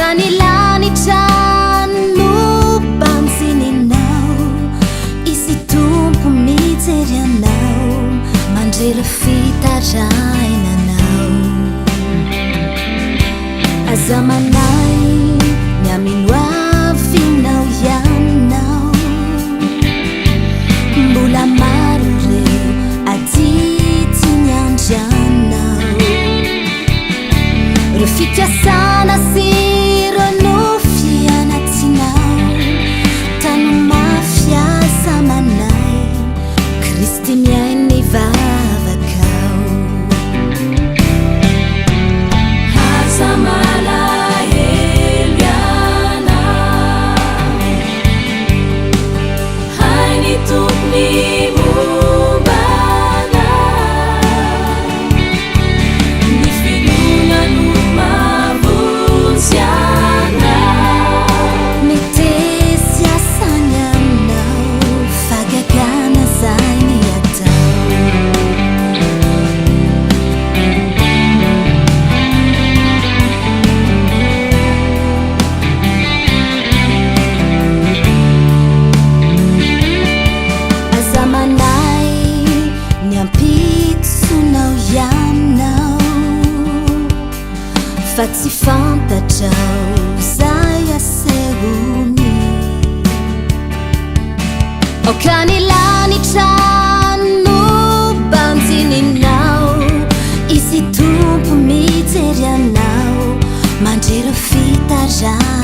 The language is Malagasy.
kanilani trano bantsininao, izy tompo mijery anao, mandrero fitarainanao. Aza manay ny amino avinao ianao, mbola maro reo adity ny andrianao. Reo fikasana sy ireo nofy anatinao, tano mafiasa manay, Kristy miainy vavakao. Aza malahelo ianao, hainy tompony mombana, ny filonano mavonjy anao. Metesy asany aminao, fagagana zay ny atao. Aza manay ny ampitsonao ianao, fa tsy fantatrao zay asehony. O kanilany trano bantsininao, izy tompo mijery anao, mandrero fitarainanao.